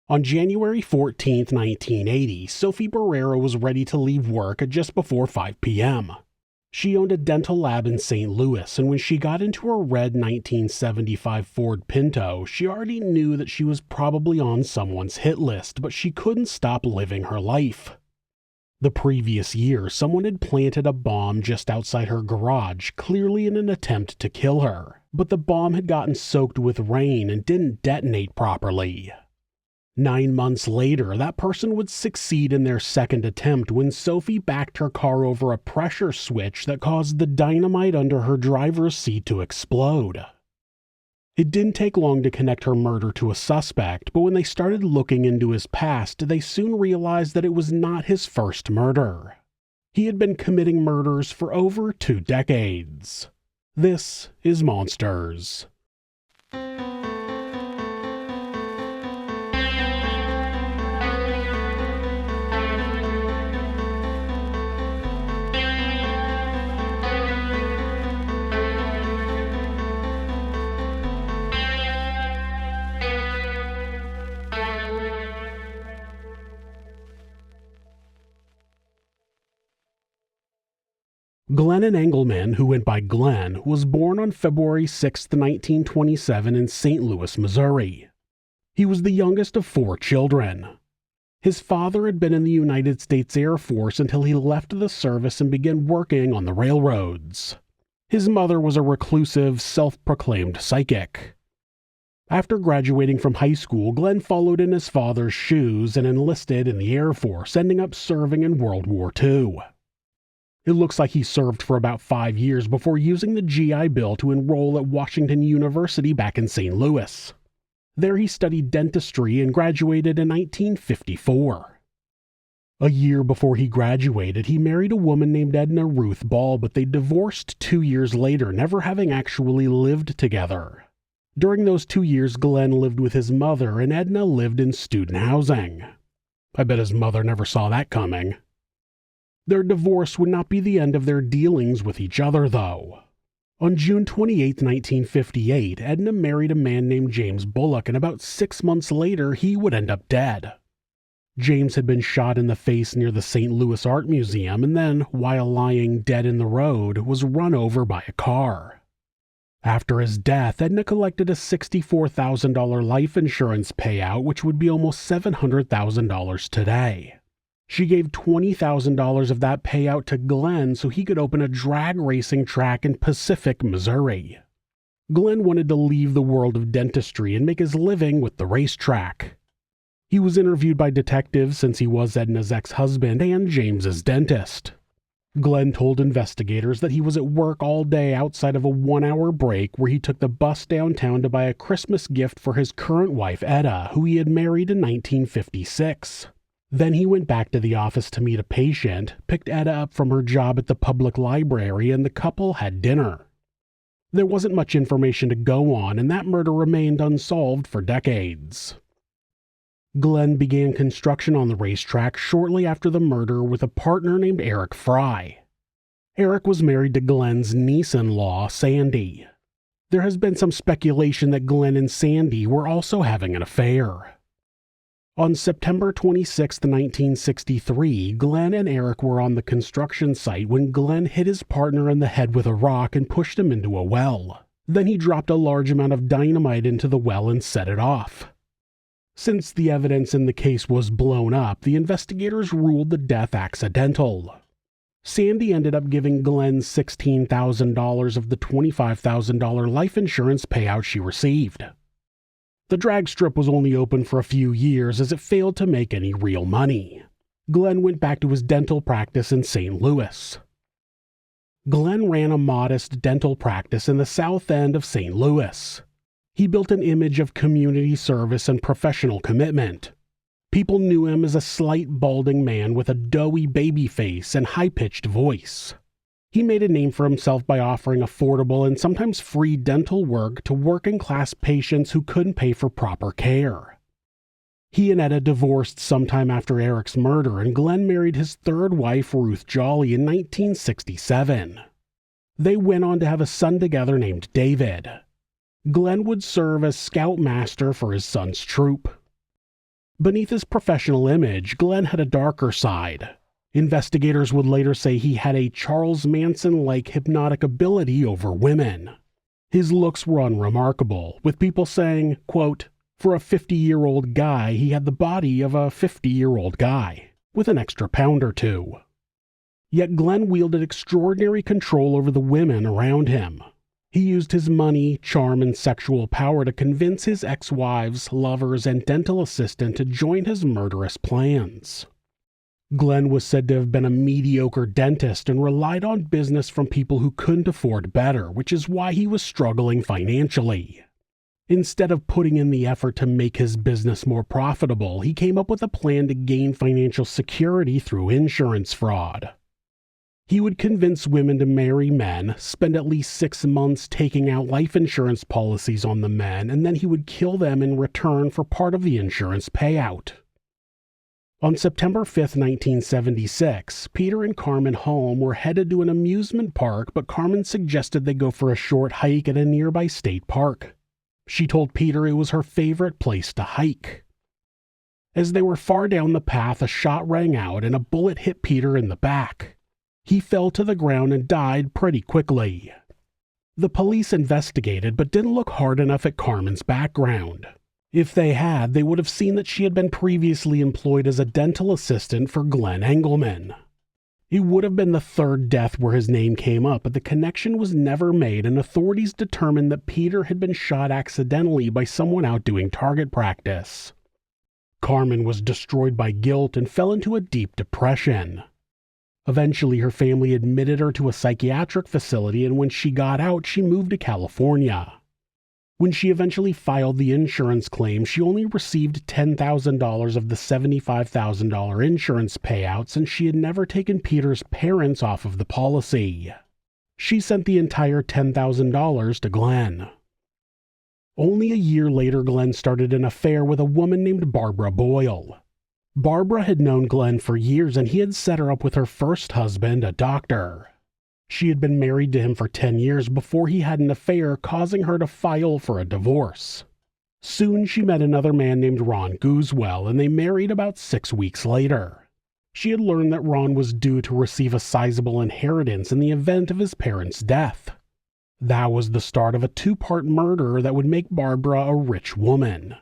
On January 14, 1980, Sophie Barrera was ready to leave work at just before 5 p.m. She owned a dental lab in St. Louis, and when she got into her red 1975 Ford Pinto, she already knew that she was probably on someone's hit list, but she couldn't stop living her life. The previous year, someone had planted a bomb just outside her garage, clearly in an attempt to kill her, but the bomb had gotten soaked with rain and didn't detonate properly. 9 months later, that person would succeed in their second attempt when Sophie backed her car over a pressure switch that caused the dynamite under her driver's seat to explode. It didn't take long to connect her murder to a suspect, but when they started looking into his past, they soon realized that it was not his first murder. He had been committing murders for over 2 decades. This is Monsters. Glennon Engleman, who went by Glenn, was born on February 6, 1927 in St. Louis, Missouri. He was the youngest of 4 children. His father had been in the United States Air Force until he left the service and began working on the railroads. His mother was a reclusive, self-proclaimed psychic. After graduating from high school, Glenn followed in his father's shoes and enlisted in the Air Force, ending up serving in World War II. It looks like he served for about 5 years before using the GI Bill to enroll at Washington University back in St. Louis. There he studied dentistry and graduated in 1954. A year before he graduated, he married a woman named Edna Ruth Ball, but they divorced 2 years later, never having actually lived together. During those 2 years, Glenn lived with his mother and Edna lived in student housing. I bet his mother never saw that coming. Their divorce would not be the end of their dealings with each other, though. On June 28, 1958, Edna married a man named James Bullock, and about 6 months later, he would end up dead. James had been shot in the face near the St. Louis Art Museum, and then, while lying dead in the road, was run over by a car. After his death, Edna collected a $64,000 life insurance payout, which would be almost $700,000 today. She gave $20,000 of that payout to Glenn so he could open a drag racing track in Pacific, Missouri. Glenn wanted to leave the world of dentistry and make his living with the racetrack. He was interviewed by detectives since he was Edna's ex-husband and James's dentist. Glenn told investigators that he was at work all day outside of a 1-hour break where he took the bus downtown to buy a Christmas gift for his current wife, Etta, who he had married in 1956. Then he went back to the office to meet a patient, picked Etta up from her job at the public library, and the couple had dinner. There wasn't much information to go on, and that murder remained unsolved for decades. Glenn began construction on the racetrack shortly after the murder with a partner named Eric Fry. Eric was married to Glenn's niece-in-law, Sandy. There has been some speculation that Glenn and Sandy were also having an affair. On September 26, 1963, Glenn and Eric were on the construction site when Glenn hit his partner in the head with a rock and pushed him into a well. Then he dropped a large amount of dynamite into the well and set it off. Since the evidence in the case was blown up, the investigators ruled the death accidental. Sandy ended up giving Glenn $16,000 of the $25,000 life insurance payout she received. The drag strip was only open for a few years as it failed to make any real money. Glenn went back to his dental practice in St. Louis. Glenn ran a modest dental practice in the south end of St. Louis. He built an image of community service and professional commitment. People knew him as a slight balding man with a doughy baby face and high-pitched voice. He made a name for himself by offering affordable and sometimes free dental work to working-class patients who couldn't pay for proper care. He and Etta divorced sometime after Eric's murder, and Glenn married his third wife, Ruth Jolly, in 1967. They went on to have a son together named David. Glenn would serve as scoutmaster for his son's troop. Beneath his professional image, Glenn had a darker side. Investigators would later say he had a Charles Manson-like hypnotic ability over women. His looks were unremarkable, with people saying, quote, "For a 50-year-old guy, he had the body of a 50-year-old guy, with an extra pound or two." Yet Glenn wielded extraordinary control over the women around him. He used his money, charm, and sexual power to convince his ex-wives, lovers, and dental assistant to join his murderous plans. Glenn was said to have been a mediocre dentist and relied on business from people who couldn't afford better, which is why he was struggling financially. Instead of putting in the effort to make his business more profitable, he came up with a plan to gain financial security through insurance fraud. He would convince women to marry men, spend at least 6 months taking out life insurance policies on the men, and then he would kill them in return for part of the insurance payout. On September 5, 1976, Peter and Carmen Halm were headed to an amusement park, but Carmen suggested they go for a short hike at a nearby state park. She told Peter it was her favorite place to hike. As they were far down the path, a shot rang out and a bullet hit Peter in the back. He fell to the ground and died pretty quickly. The police investigated but didn't look hard enough at Carmen's background. If they had, they would have seen that she had been previously employed as a dental assistant for Glennon Engleman. It would have been the third death where his name came up, but the connection was never made, and authorities determined that Peter had been shot accidentally by someone out doing target practice. Carmen was destroyed by guilt and fell into a deep depression. Eventually, her family admitted her to a psychiatric facility, and when she got out, she moved to California. When she eventually filed the insurance claim, she only received $10,000 of the $75,000 insurance payouts, and she had never taken Peter's parents off of the policy. She sent the entire $10,000 to Glenn. Only a year later, Glenn started an affair with a woman named Barbara Boyle. Barbara had known Glenn for years, and he had set her up with her first husband, a doctor. She had been married to him for 10 years before he had an affair, causing her to file for a divorce. Soon she met another man named Ron Gusewelle, and they married about 6 weeks later. She had learned that Ron was due to receive a sizable inheritance in the event of his parents' death. That was the start of a 2-part murder that would make Barbara a rich woman.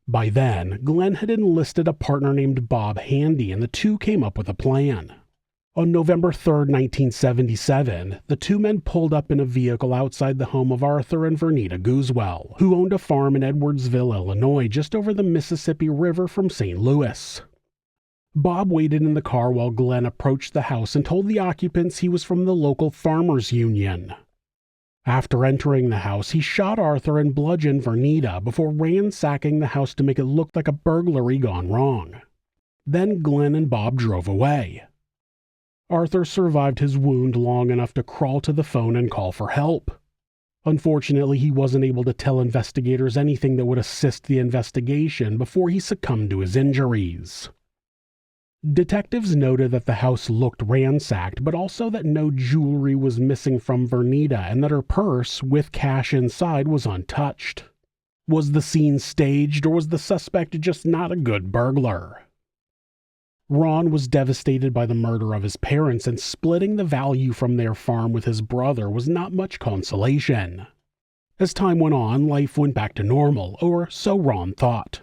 By then, Glenn had enlisted a partner named Bob Handy, and the two came up with a plan. On November 3, 1977, the two men pulled up in a vehicle outside the home of Arthur and Vernita Gusewelle, who owned a farm in Edwardsville, Illinois, just over the Mississippi River from St. Louis. Bob waited in the car while Glenn approached the house and told the occupants he was from the local farmers' union. After entering the house, he shot Arthur and bludgeoned Vernita before ransacking the house to make it look like a burglary gone wrong. Then Glenn and Bob drove away. Arthur survived his wound long enough to crawl to the phone and call for help. Unfortunately, he wasn't able to tell investigators anything that would assist the investigation before he succumbed to his injuries. Detectives noted that the house looked ransacked, but also that no jewelry was missing from Vernita and that her purse, with cash inside, was untouched. Was the scene staged, or was the suspect just not a good burglar? Ron was devastated by the murder of his parents, and splitting the value from their farm with his brother was not much consolation. As time went on, life went back to normal, or so Ron thought.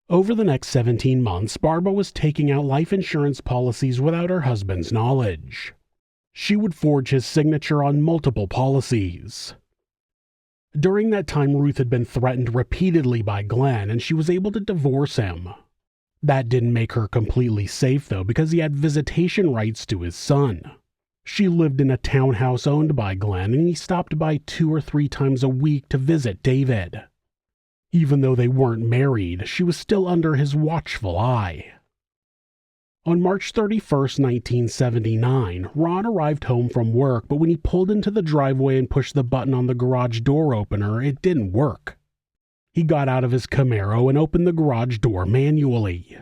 Over the next 17 months, Barbara was taking out life insurance policies without her husband's knowledge. She would forge his signature on multiple policies. During that time, Ruth had been threatened repeatedly by Glenn, and she was able to divorce him. That didn't make her completely safe, though, because he had visitation rights to his son. She lived in a townhouse owned by Glenn, and he stopped by 2 or 3 times a week to visit David. Even though they weren't married, she was still under his watchful eye. On March 31, 1979, Ron arrived home from work, but when he pulled into the driveway and pushed the button on the garage door opener, it didn't work. He got out of his Camaro and opened the garage door manually.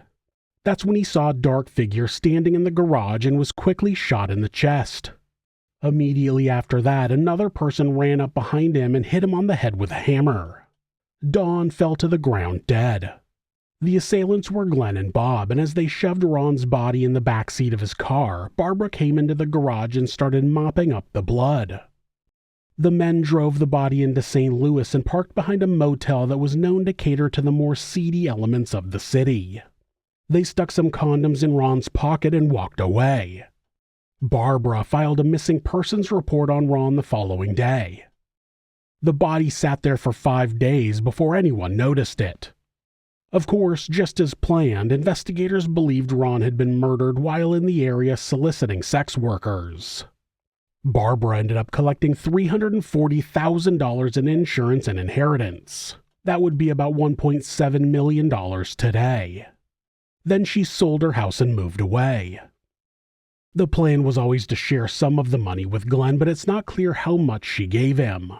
That's when he saw a dark figure standing in the garage and was quickly shot in the chest. Immediately after that, another person ran up behind him and hit him on the head with a hammer. Dawn fell to the ground dead. The assailants were Glenn and Bob, and as they shoved Ron's body in the back seat of his car, Barbara came into the garage and started mopping up the blood. The men drove the body into St. Louis and parked behind a motel that was known to cater to the more seedy elements of the city. They stuck some condoms in Ron's pocket and walked away. Barbara filed a missing persons report on Ron the following day. The body sat there for 5 days before anyone noticed it. Of course, just as planned, investigators believed Ron had been murdered while in the area soliciting sex workers. Barbara ended up collecting $340,000 in insurance and inheritance. That would be about $1.7 million today. Then she sold her house and moved away. The plan was always to share some of the money with Glenn, but it's not clear how much she gave him.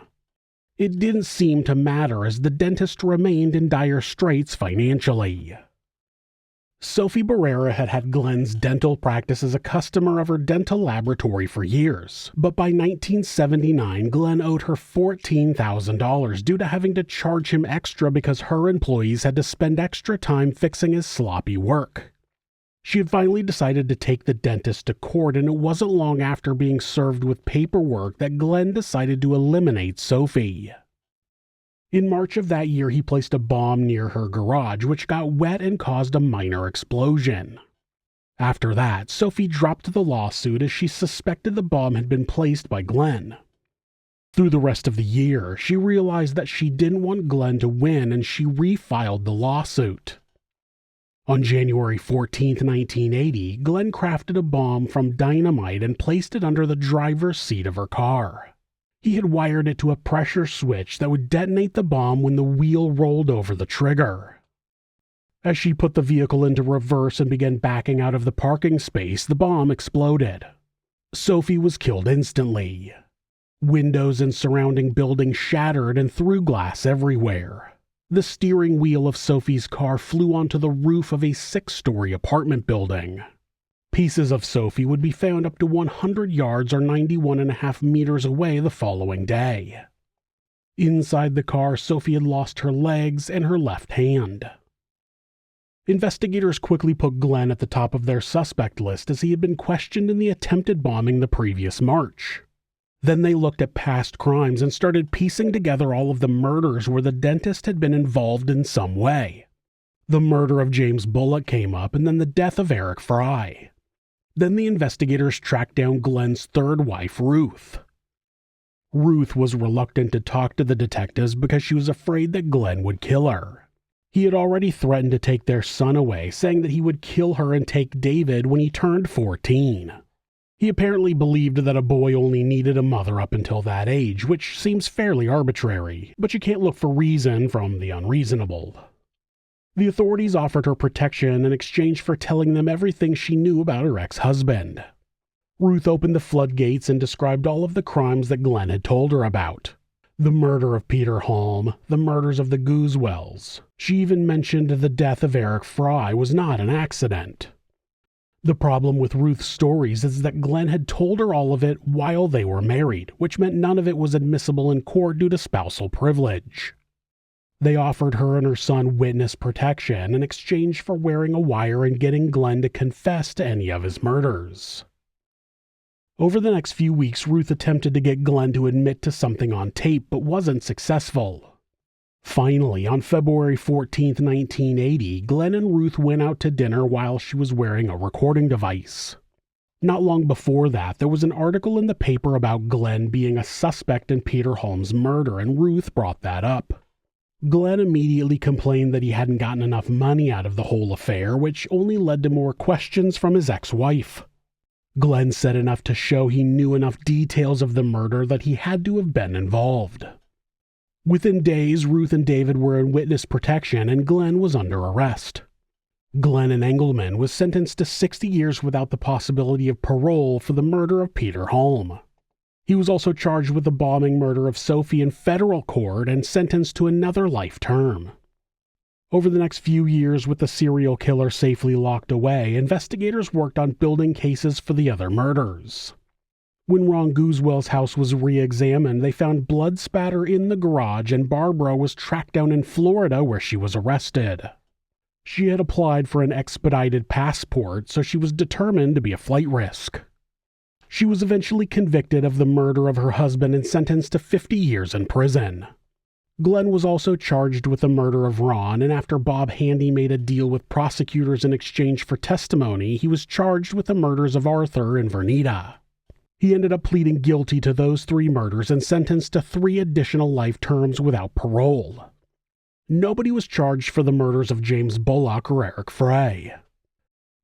It didn't seem to matter as the dentist remained in dire straits financially. Sophie Barrera had had Glenn's dental practice as a customer of her dental laboratory for years, but by 1979 Glenn owed her $14,000 due to having to charge him extra because her employees had to spend extra time fixing his sloppy work. She had finally decided to take the dentist to court, and it wasn't long after being served with paperwork that Glenn decided to eliminate Sophie. In March of that year, he placed a bomb near her garage, which got wet and caused a minor explosion. After that, Sophie dropped the lawsuit as she suspected the bomb had been placed by Glenn. Through the rest of the year, she realized that she didn't want Glenn to win, and she refiled the lawsuit. On January 14, 1980, Glenn crafted a bomb from dynamite and placed it under the driver's seat of her car. He had wired it to a pressure switch that would detonate the bomb when the wheel rolled over the trigger. As she put the vehicle into reverse and began backing out of the parking space, the bomb exploded. Sophie was killed instantly. Windows and surrounding buildings shattered and threw glass everywhere. The steering wheel of Sophie's car flew onto the roof of a 6-story apartment building. Pieces of Sophie would be found up to 100 yards or 91.5 meters away the following day. Inside the car, Sophie had lost her legs and her left hand. Investigators quickly put Glenn at the top of their suspect list as he had been questioned in the attempted bombing the previous March. Then they looked at past crimes and started piecing together all of the murders where the dentist had been involved in some way. The murder of James Bullock came up, and then the death of Eric Fry. Then the investigators tracked down Glenn's third wife, Ruth. Ruth was reluctant to talk to the detectives because she was afraid that Glenn would kill her. He had already threatened to take their son away, saying that he would kill her and take David when he turned 14. He apparently believed that a boy only needed a mother up until that age, which seems fairly arbitrary, but you can't look for reason from the unreasonable. The authorities offered her protection in exchange for telling them everything she knew about her ex-husband. Ruth opened the floodgates and described all of the crimes that Glenn had told her about. The murder of Peter Halm, the murders of the Gusewelles. She even mentioned the death of Eric Fry was not an accident. The problem with Ruth's stories is that Glenn had told her all of it while they were married, which meant none of it was admissible in court due to spousal privilege. They offered her and her son witness protection in exchange for wearing a wire and getting Glenn to confess to any of his murders. Over the next few weeks, Ruth attempted to get Glenn to admit to something on tape, but wasn't successful. Finally, on February 14, 1980, Glenn and Ruth went out to dinner while she was wearing a recording device. Not long before that, there was an article in the paper about Glenn being a suspect in Peter Halm's murder, and Ruth brought that up. Glenn immediately complained that he hadn't gotten enough money out of the whole affair, which only led to more questions from his ex-wife. Glenn said enough to show he knew enough details of the murder that he had to have been involved. Within days, Ruth and David were in witness protection and Glenn was under arrest. Glennon Engleman was sentenced to 60 years without the possibility of parole for the murder of Peter Halm. He was also charged with the bombing murder of Sophie in federal court and sentenced to another life term. Over the next few years, with the serial killer safely locked away, investigators worked on building cases for the other murders. When Ron Gusewelle's house was re-examined, they found blood spatter in the garage and Barbara was tracked down in Florida where she was arrested. She had applied for an expedited passport, so she was determined to be a flight risk. She was eventually convicted of the murder of her husband and sentenced to 50 years in prison. Glenn was also charged with the murder of Ron, and after Bob Handy made a deal with prosecutors in exchange for testimony, he was charged with the murders of Arthur and Vernita. He ended up pleading guilty to those 3 murders and sentenced to 3 additional life terms without parole. Nobody was charged for the murders of James Bullock or Eric Frey.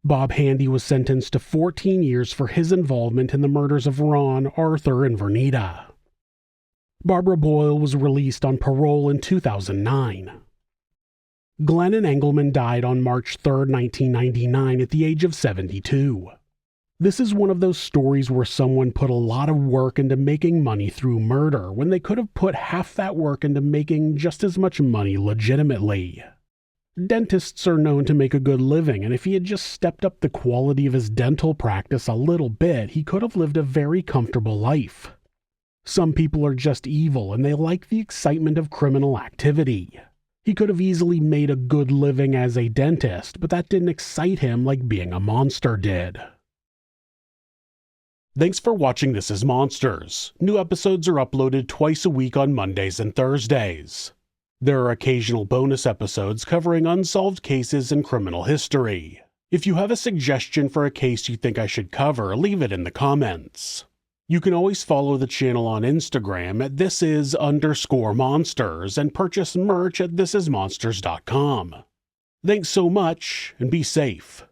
Bob Handy was sentenced to 14 years for his involvement in the murders of Ron, Arthur, and Vernita. Barbara Boyle was released on parole in 2009. Glennon Engleman died on March 3, 1999 at the age of 72. This is one of those stories where someone put a lot of work into making money through murder when they could have put half that work into making just as much money legitimately. Dentists are known to make a good living, and if he had just stepped up the quality of his dental practice a little bit, he could have lived a very comfortable life. Some people are just evil and they like the excitement of criminal activity. He could have easily made a good living as a dentist, but that didn't excite him like being a monster did. Thanks for watching This Is Monsters. New episodes are uploaded twice a week on Mondays and Thursdays. There are occasional bonus episodes covering unsolved cases in criminal history. If you have a suggestion for a case you think I should cover, leave it in the comments. You can always follow the channel on Instagram at thisis_monsters and purchase merch at thisismonsters.com. Thanks so much, and be safe.